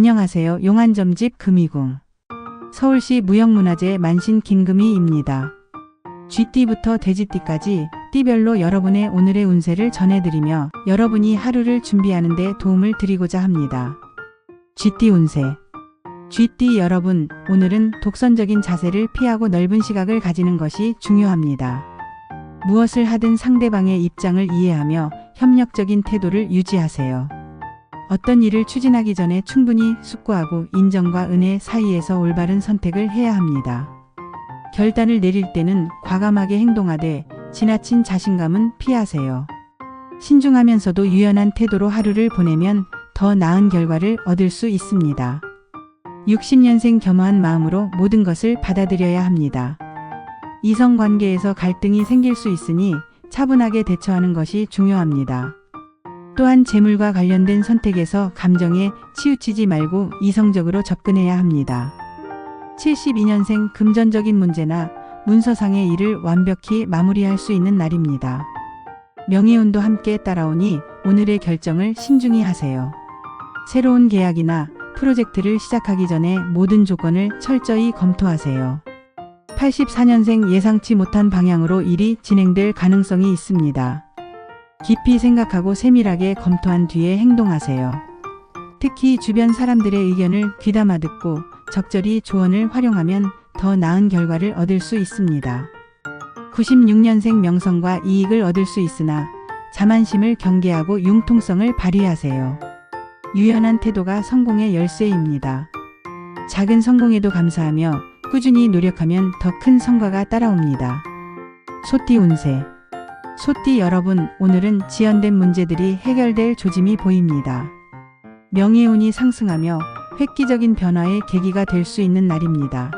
안녕하세요. 용안점집 금이궁. 서울시 무형문화재 만신 김금희입니다. 쥐띠부터 돼지띠까지 띠별로 여러분의 오늘의 운세를 전해드리며 여러분이 하루를 준비하는 데 도움을 드리고자 합니다. 쥐띠 운세. 쥐띠 여러분, 오늘은 독선적인 자세를 피하고 넓은 시각을 가지는 것이 중요합니다. 무엇을 하든 상대방의 입장을 이해하며 협력적인 태도를 유지하세요. 어떤 일을 추진하기 전에 충분히 숙고하고 인정과 은혜 사이에서 올바른 선택을 해야 합니다. 결단을 내릴 때는 과감하게 행동하되 지나친 자신감은 피하세요. 신중하면서도 유연한 태도로 하루를 보내면 더 나은 결과를 얻을 수 있습니다. 60년생 겸허한 마음으로 모든 것을 받아들여야 합니다. 이성관계에서 갈등이 생길 수 있으니 차분하게 대처하는 것이 중요합니다. 또한 재물과 관련된 선택에서 감정에 치우치지 말고 이성적으로 접근해야 합니다. 72년생 금전적인 문제나 문서상의 일을 완벽히 마무리할 수 있는 날입니다. 명예운도 함께 따라오니 오늘의 결정을 신중히 하세요. 새로운 계약이나 프로젝트를 시작하기 전에 모든 조건을 철저히 검토하세요. 84년생 예상치 못한 방향으로 일이 진행될 가능성이 있습니다. 깊이 생각하고 세밀하게 검토한 뒤에 행동하세요. 특히 주변 사람들의 의견을 귀담아 듣고 적절히 조언을 활용하면 더 나은 결과를 얻을 수 있습니다. 96년생 명성과 이익을 얻을 수 있으나 자만심을 경계하고 융통성을 발휘하세요. 유연한 태도가 성공의 열쇠입니다. 작은 성공에도 감사하며 꾸준히 노력하면 더 큰 성과가 따라옵니다. 소띠 운세. 소띠 여러분, 오늘은 지연된 문제들이 해결될 조짐이 보입니다. 명예운이 상승하며 획기적인 변화의 계기가 될 수 있는 날입니다.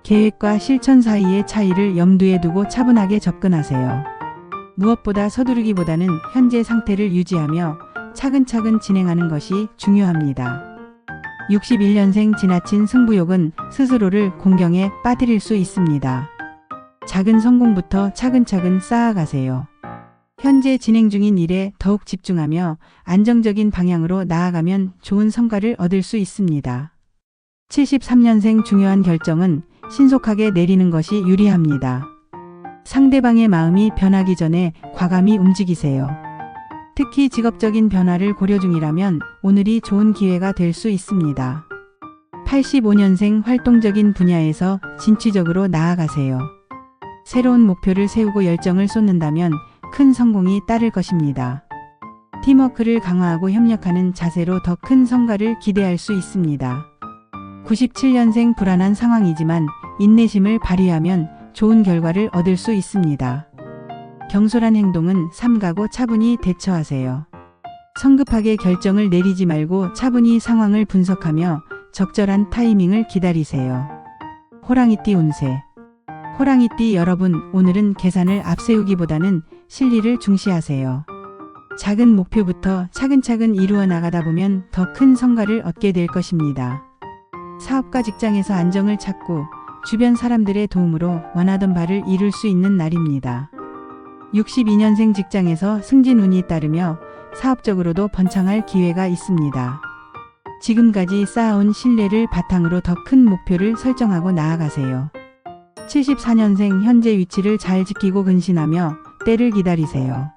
계획과 실천 사이의 차이를 염두에 두고 차분하게 접근하세요. 무엇보다 서두르기보다는 현재 상태를 유지하며 차근차근 진행하는 것이 중요합니다. 61년생 지나친 승부욕은 스스로를 공경에 빠뜨릴 수 있습니다. 작은 성공부터 차근차근 쌓아가세요. 현재 진행 중인 일에 더욱 집중하며 안정적인 방향으로 나아가면 좋은 성과를 얻을 수 있습니다. 73년생 중요한 결정은 신속하게 내리는 것이 유리합니다. 상대방의 마음이 변하기 전에 과감히 움직이세요. 특히 직업적인 변화를 고려 중이라면 오늘이 좋은 기회가 될 수 있습니다. 85년생 활동적인 분야에서 진취적으로 나아가세요. 새로운 목표를 세우고 열정을 쏟는다면 큰 성공이 따를 것입니다. 팀워크를 강화하고 협력하는 자세로 더 큰 성과를 기대할 수 있습니다. 97년생 불안한 상황이지만 인내심을 발휘하면 좋은 결과를 얻을 수 있습니다. 경솔한 행동은 삼가고 차분히 대처하세요. 성급하게 결정을 내리지 말고 차분히 상황을 분석하며 적절한 타이밍을 기다리세요. 호랑이띠 운세. 호랑이띠 여러분, 오늘은 계산을 앞세우기보다는 실리를 중시하세요. 작은 목표부터 차근차근 이루어 나가다 보면 더 큰 성과를 얻게 될 것입니다. 사업과 직장에서 안정을 찾고 주변 사람들의 도움으로 원하던 바를 이룰 수 있는 날입니다. 62년생 직장에서 승진운이 따르며 사업적으로도 번창할 기회가 있습니다. 지금까지 쌓아온 신뢰를 바탕으로 더 큰 목표를 설정하고 나아가세요. 74년생 현재 위치를 잘 지키고 근신하며 때를 기다리세요.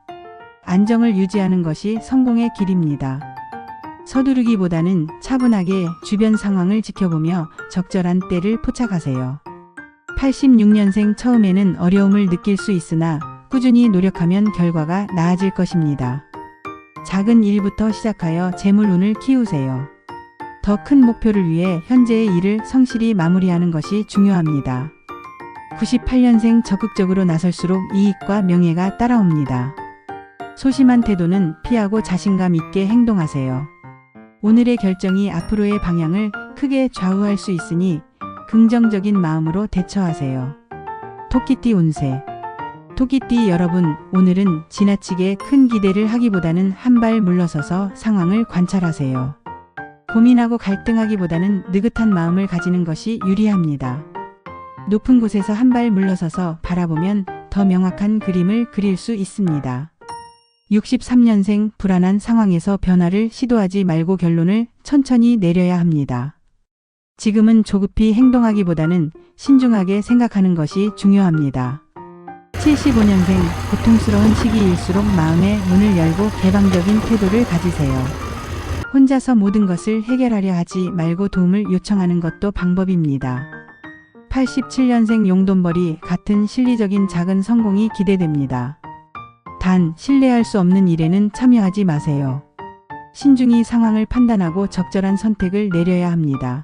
안정을 유지하는 것이 성공의 길입니다. 서두르기보다는 차분하게 주변 상황을 지켜보며 적절한 때를 포착하세요. 86년생 처음에는 어려움을 느낄 수 있으나 꾸준히 노력하면 결과가 나아질 것입니다. 작은 일부터 시작하여 재물운을 키우세요. 더 큰 목표를 위해 현재의 일을 성실히 마무리하는 것이 중요합니다. 98년생 적극적으로 나설수록 이익과 명예가 따라옵니다. 소심한 태도는 피하고 자신감 있게 행동하세요. 오늘의 결정이 앞으로의 방향을 크게 좌우할 수 있으니 긍정적인 마음으로 대처하세요. 토끼띠 운세. 토끼띠 여러분, 오늘은 지나치게 큰 기대를 하기보다는 한 발 물러서서 상황을 관찰하세요. 고민하고 갈등하기보다는 느긋한 마음을 가지는 것이 유리합니다. 높은 곳에서 한 발 물러서서 바라보면 더 명확한 그림을 그릴 수 있습니다. 63년생 불안한 상황에서 변화를 시도하지 말고 결론을 천천히 내려야 합니다. 지금은 조급히 행동하기보다는 신중하게 생각하는 것이 중요합니다. 75년생 고통스러운 시기일수록 마음의 문을 열고 개방적인 태도를 가지세요. 혼자서 모든 것을 해결하려 하지 말고 도움을 요청하는 것도 방법입니다. 87년생 용돈벌이 같은 실리적인 작은 성공이 기대됩니다. 단, 신뢰할 수 없는 일에는 참여하지 마세요. 신중히 상황을 판단하고 적절한 선택을 내려야 합니다.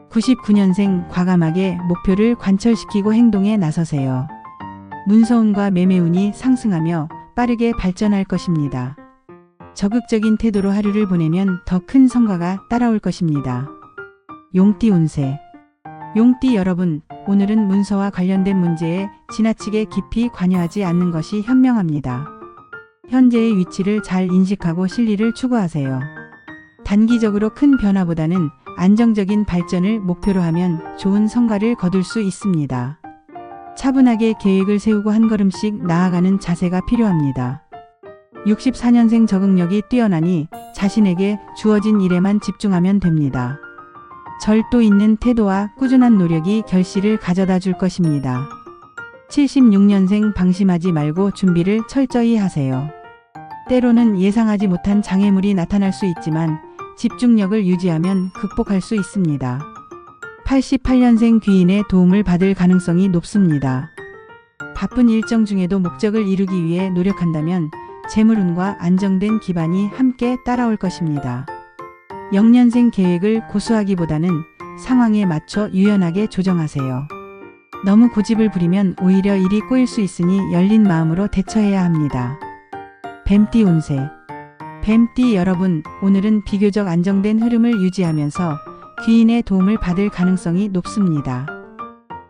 99년생 과감하게 목표를 관철시키고 행동에 나서세요. 문서운과 매매운이 상승하며 빠르게 발전할 것입니다. 적극적인 태도로 하루를 보내면 더 큰 성과가 따라올 것입니다. 용띠 운세. 용띠 여러분, 오늘은 문서와 관련된 문제에 지나치게 깊이 관여하지 않는 것이 현명합니다. 현재의 위치를 잘 인식하고 실리를 추구하세요. 단기적으로 큰 변화보다는 안정적인 발전을 목표로 하면 좋은 성과를 거둘 수 있습니다. 차분하게 계획을 세우고 한 걸음씩 나아가는 자세가 필요합니다. 64년생 적응력이 뛰어나니 자신에게 주어진 일에만 집중하면 됩니다. 절도 있는 태도와 꾸준한 노력이 결실을 가져다 줄 것입니다. 76년생 방심하지 말고 준비를 철저히 하세요. 때로는 예상하지 못한 장애물이 나타날 수 있지만 집중력을 유지하면 극복할 수 있습니다. 88년생 귀인의 도움을 받을 가능성이 높습니다. 바쁜 일정 중에도 목적을 이루기 위해 노력한다면 재물운과 안정된 기반이 함께 따라올 것입니다. 0년생 계획을 고수하기보다는 상황에 맞춰 유연하게 조정하세요. 너무 고집을 부리면 오히려 일이 꼬일 수 있으니 열린 마음으로 대처해야 합니다. 뱀띠 운세. 뱀띠 여러분, 오늘은 비교적 안정된 흐름을 유지하면서 귀인의 도움을 받을 가능성이 높습니다.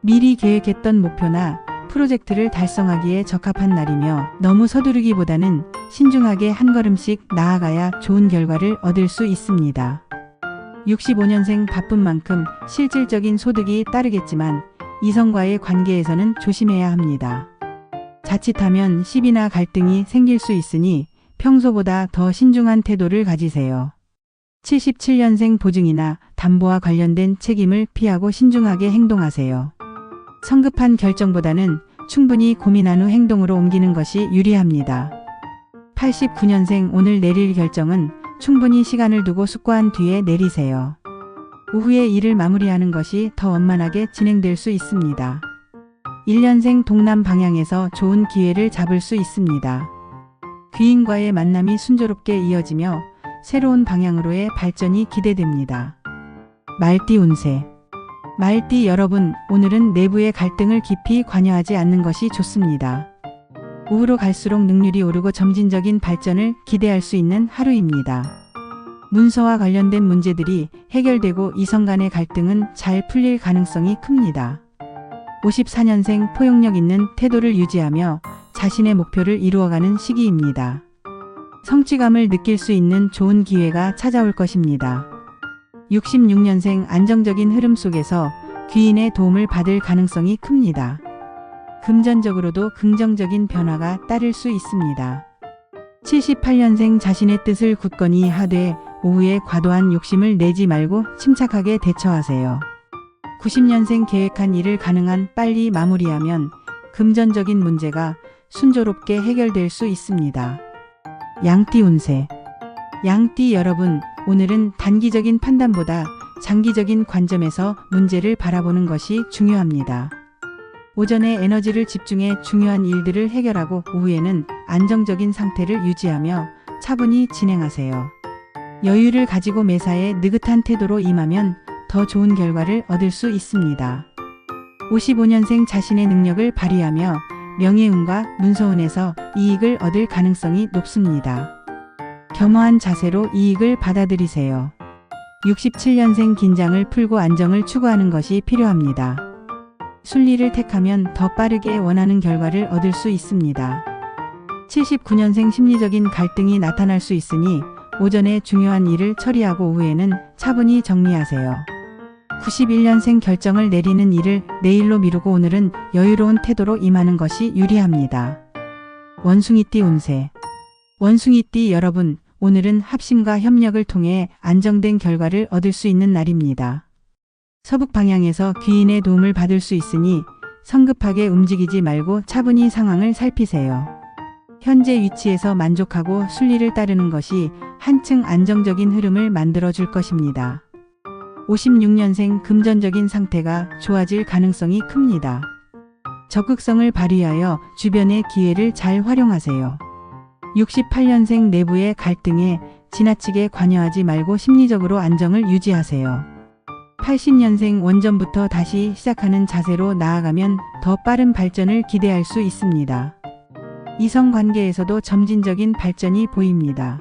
미리 계획했던 목표나 프로젝트를 달성하기에 적합한 날이며 너무 서두르기보다는 신중하게 한 걸음씩 나아가야 좋은 결과를 얻을 수 있습니다. 65년생 바쁜 만큼 실질적인 소득이 따르겠지만 이성과의 관계에서는 조심해야 합니다. 자칫하면 시비나 갈등이 생길 수 있으니 평소보다 더 신중한 태도를 가지세요. 77년생 보증이나 담보와 관련된 책임을 피하고 신중하게 행동하세요. 성급한 결정보다는 충분히 고민한 후 행동으로 옮기는 것이 유리합니다. 89년생 오늘 내릴 결정은 충분히 시간을 두고 숙고한 뒤에 내리세요. 오후에 일을 마무리하는 것이 더 원만하게 진행될 수 있습니다. 1년생 동남 방향에서 좋은 기회를 잡을 수 있습니다. 귀인과의 만남이 순조롭게 이어지며 새로운 방향으로의 발전이 기대됩니다. 말띠 운세. 말띠 여러분, 오늘은 내부의 갈등을 깊이 관여하지 않는 것이 좋습니다. 오후로 갈수록 능률이 오르고 점진적인 발전을 기대할 수 있는 하루입니다. 문서와 관련된 문제들이 해결되고 이성 간의 갈등은 잘 풀릴 가능성이 큽니다. 54년생 포용력 있는 태도를 유지하며 자신의 목표를 이루어가는 시기입니다. 성취감을 느낄 수 있는 좋은 기회가 찾아올 것입니다. 66년생 안정적인 흐름 속에서 귀인의 도움을 받을 가능성이 큽니다. 금전적으로도 긍정적인 변화가 따를 수 있습니다. 78년생 자신의 뜻을 굳건히 하되 오후에 과도한 욕심을 내지 말고 침착하게 대처하세요. 90년생 계획한 일을 가능한 빨리 마무리하면 금전적인 문제가 순조롭게 해결될 수 있습니다. 양띠 운세. 양띠 여러분, 오늘은 단기적인 판단보다 장기적인 관점에서 문제를 바라보는 것이 중요합니다. 오전에 에너지를 집중해 중요한 일들을 해결하고 오후에는 안정적인 상태를 유지하며 차분히 진행하세요. 여유를 가지고 매사에 느긋한 태도로 임하면 더 좋은 결과를 얻을 수 있습니다. 55년생 자신의 능력을 발휘하며 명예운과 문서운에서 이익을 얻을 가능성이 높습니다. 겸허한 자세로 이익을 받아들이세요. 67년생 긴장을 풀고 안정을 추구하는 것이 필요합니다. 순리를 택하면 더 빠르게 원하는 결과를 얻을 수 있습니다. 79년생 심리적인 갈등이 나타날 수 있으니 오전에 중요한 일을 처리하고 오후에는 차분히 정리하세요. 91년생 결정을 내리는 일을 내일로 미루고 오늘은 여유로운 태도로 임하는 것이 유리합니다. 원숭이띠 운세. 원숭이띠 여러분, 오늘은 합심과 협력을 통해 안정된 결과를 얻을 수 있는 날입니다. 서북 방향에서 귀인의 도움을 받을 수 있으니 성급하게 움직이지 말고 차분히 상황을 살피세요. 현재 위치에서 만족하고 순리를 따르는 것이 한층 안정적인 흐름을 만들어 줄 것입니다. 56년생 금전적인 상태가 좋아질 가능성이 큽니다. 적극성을 발휘하여 주변의 기회를 잘 활용하세요. 68년생 내부의 갈등에 지나치게 관여하지 말고 심리적으로 안정을 유지하세요. 80년생 원전부터 다시 시작하는 자세로 나아가면 더 빠른 발전을 기대할 수 있습니다. 이성관계에서도 점진적인 발전이 보입니다.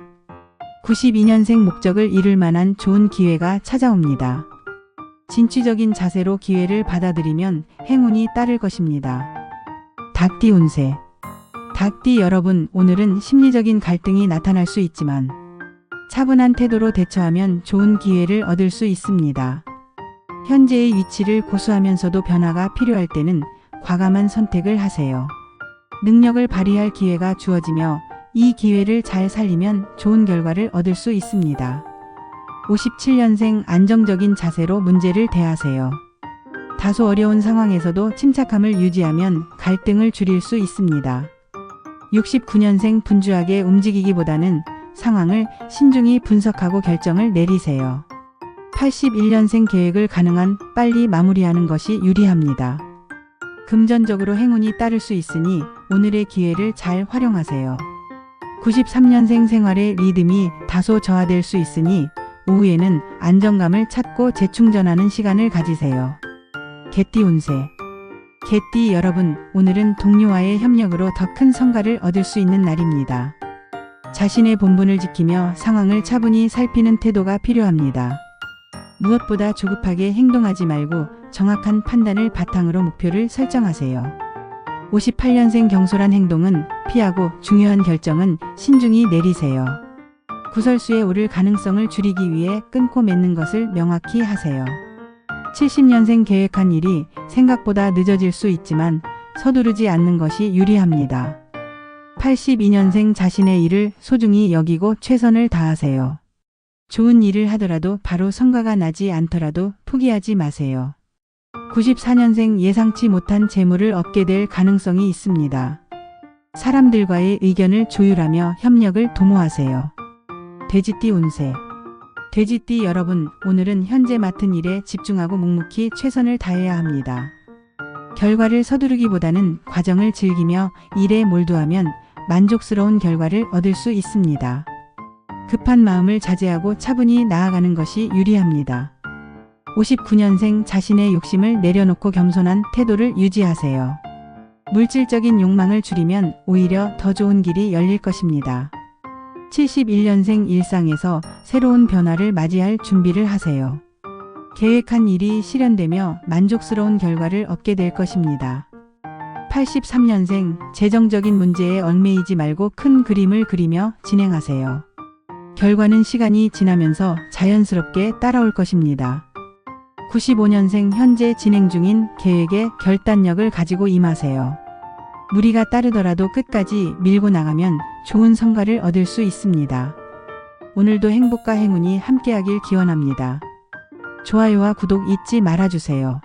92년생 목적을 이룰 만한 좋은 기회가 찾아옵니다. 진취적인 자세로 기회를 받아들이면 행운이 따를 것입니다. 닭띠 운세. 닭띠 여러분, 오늘은 심리적인 갈등이 나타날 수 있지만 차분한 태도로 대처하면 좋은 기회를 얻을 수 있습니다. 현재의 위치를 고수하면서도 변화가 필요할 때는 과감한 선택을 하세요. 능력을 발휘할 기회가 주어지며 이 기회를 잘 살리면 좋은 결과를 얻을 수 있습니다. 57년생 안정적인 자세로 문제를 대하세요. 다소 어려운 상황에서도 침착함을 유지하면 갈등을 줄일 수 있습니다. 69년생 분주하게 움직이기보다는 상황을 신중히 분석하고 결정을 내리세요. 81년생 계획을 가능한 빨리 마무리하는 것이 유리합니다. 금전적으로 행운이 따를 수 있으니 오늘의 기회를 잘 활용하세요. 93년생 생활의 리듬이 다소 저하될 수 있으니 오후에는 안정감을 찾고 재충전하는 시간을 가지세요. 개띠 운세. 개띠 여러분, 오늘은 동료와의 협력으로 더 큰 성과를 얻을 수 있는 날입니다. 자신의 본분을 지키며 상황을 차분히 살피는 태도가 필요합니다. 무엇보다 조급하게 행동하지 말고 정확한 판단을 바탕으로 목표를 설정하세요. 58년생 경솔한 행동은 피하고 중요한 결정은 신중히 내리세요. 구설수에 오를 가능성을 줄이기 위해 끊고 맺는 것을 명확히 하세요. 70년생 계획한 일이 생각보다 늦어질 수 있지만 서두르지 않는 것이 유리합니다. 82년생 자신의 일을 소중히 여기고 최선을 다하세요. 좋은 일을 하더라도 바로 성과가 나지 않더라도 포기하지 마세요. 94년생 예상치 못한 재물을 얻게 될 가능성이 있습니다. 사람들과의 의견을 조율하며 협력을 도모하세요. 돼지띠 운세. 돼지띠 여러분, 오늘은 현재 맡은 일에 집중하고 묵묵히 최선을 다해야 합니다. 결과를 서두르기보다는 과정을 즐기며 일에 몰두하면 만족스러운 결과를 얻을 수 있습니다. 급한 마음을 자제하고 차분히 나아가는 것이 유리합니다. 59년생 자신의 욕심을 내려놓고 겸손한 태도를 유지하세요. 물질적인 욕망을 줄이면 오히려 더 좋은 길이 열릴 것입니다. 71년생 일상에서 새로운 변화를 맞이할 준비를 하세요. 계획한 일이 실현되며 만족스러운 결과를 얻게 될 것입니다. 83년생 재정적인 문제에 얽매이지 말고 큰 그림을 그리며 진행하세요. 결과는 시간이 지나면서 자연스럽게 따라올 것입니다. 95년생 현재 진행 중인 계획에 결단력을 가지고 임하세요. 무리가 따르더라도 끝까지 밀고 나가면 좋은 성과를 얻을 수 있습니다. 오늘도 행복과 행운이 함께하길 기원합니다. 좋아요와 구독 잊지 말아주세요.